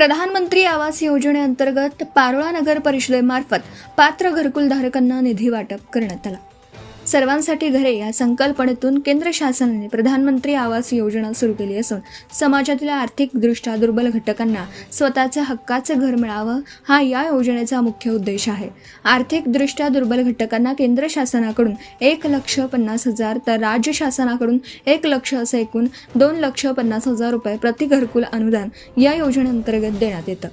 प्रधानमंत्री आवास योजनेअंतर्गत पारोळा नगर परिषदेमार्फत पात्र घरकुलधारकांना निधी वाटप करण्यात आला. सर्वांसाठी घरे या संकल्पनेतून केंद्र शासनाने प्रधानमंत्री आवास योजना सुरू केली असून समाजातील आर्थिकदृष्ट्या दुर्बल घटकांना स्वतःचे हक्काचे घर मिळावं हा या योजनेचा मुख्य उद्देश आहे. आर्थिकदृष्ट्या दुर्बल घटकांना केंद्र शासनाकडून 1,50,000 तर राज्य शासनाकडून 1 लाख असे एकूण 2,50,000 रुपये प्रति घरकुल अनुदान या योजनेअंतर्गत देण्यात येतं.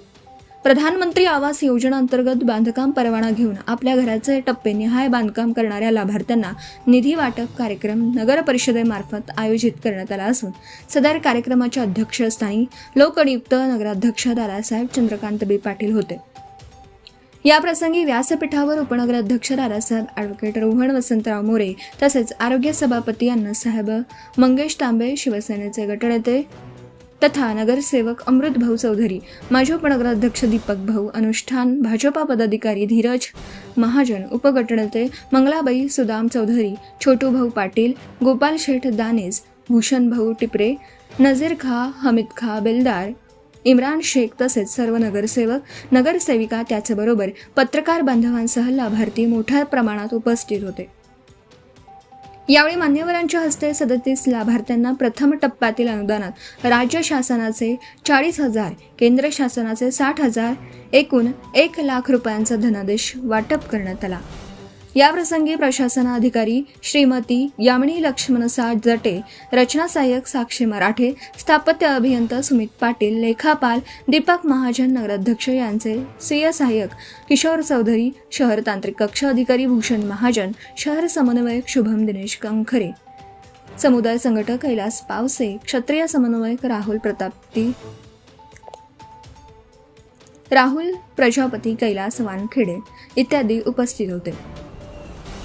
प्रधानमंत्री आवास योजनेअंतर्गत बांधकाम परवाना घेऊन आपल्या घराचे टप्पेनिहाय बांधकाम करणाऱ्या लाभार्थ्यांना निधी वाटप कार्यक्रम नगर परिषदेमार्फत आयोजित करण्यात आला असून सदर कार्यक्रमाच्या अध्यक्षस्थानी लोकनियुक्त नगराध्यक्ष दादासाहेब चंद्रकांत बी पाटील होते. याप्रसंगी व्यासपीठावर उपनगराध्यक्ष दादासाहेब ॲडव्होकेट रोहन वसंतराव मोरे तसेच आरोग्य सभापती अण्णासाहेब मंगेश तांबे, शिवसेनेचे गटनेते तथा नगरसेवक अमृत भाऊ चौधरी, माजी उपनगराध्यक्ष दीपक भाऊ अनुष्ठान, भाजपा पदाधिकारी धीरज महाजन, उपगटनेते मंगलाबाई सुदाम चौधरी, छोटू भाऊ पाटील, गोपाल शेठ दानेज, भूषण भाऊ टिपरे, नजीर खा, हमीद खा बेलदार, इम्रान शेख तसेच सर्व नगरसेवक, नगरसेविका त्याचबरोबर पत्रकार बांधवांसह लाभार्थी मोठ्या प्रमाणात उपस्थित होते. यावेळी मान्यवरांच्या हस्ते 37 लाभार्थ्यांना प्रथम टप्प्यातील अनुदानात राज्य शासनाचे 40,000, केंद्र शासनाचे 60,000, एकूण 1 लाख रुपयांचा धनादेश वाटप करण्यात आला. याप्रसंगी प्रशासनाधिकारी श्रीमती यामिनी लक्ष्मणसा जटे, रचना सहाय्यक साक्षी मराठे, स्थापत्य अभियंता सुमित पाटील, लेखापाल दीपक महाजन, नगराध्यक्ष यांचे स्वीय सहाय्यक किशोर चौधरी, शहर तांत्रिक कक्ष अधिकारी भूषण महाजन, शहर समन्वयक शुभम दिनेश कंखरे, समुदाय संघटक कैलास पावसे, क्षत्रिय समन्वयक राहुल प्रजापती, कैलास वानखेडे इत्यादी उपस्थित होते.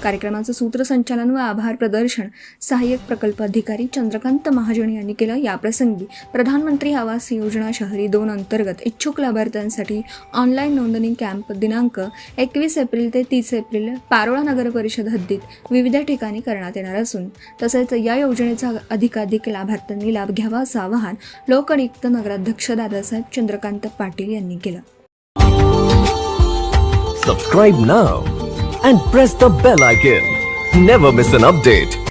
कार्यक्रमाचं सूत्रसंचालन व आभार प्रदर्शन सहाय्यक प्रकल्प अधिकारी चंद्रकांत महाजन यांनी केलं. याप्रसंगी प्रधानमंत्री आवास योजना शहरी 2 अंतर्गत इच्छुक लाभार्थ्यांसाठी ऑनलाईन नोंदणी कॅम्प दिनांक 21 एप्रिल ते 30 एप्रिल पारोळा नगर परिषद हद्दीत विविध ठिकाणी करण्यात येणार असून तसेच या योजनेचा अधिकाधिक लाभार्थ्यांनी लाभ घ्यावा असं आवाहन लोकनियुक्त नगराध्यक्ष दादासाहेब चंद्रकांत पाटील यांनी केलं. Subscribe now and press the bell icon. Never miss an update.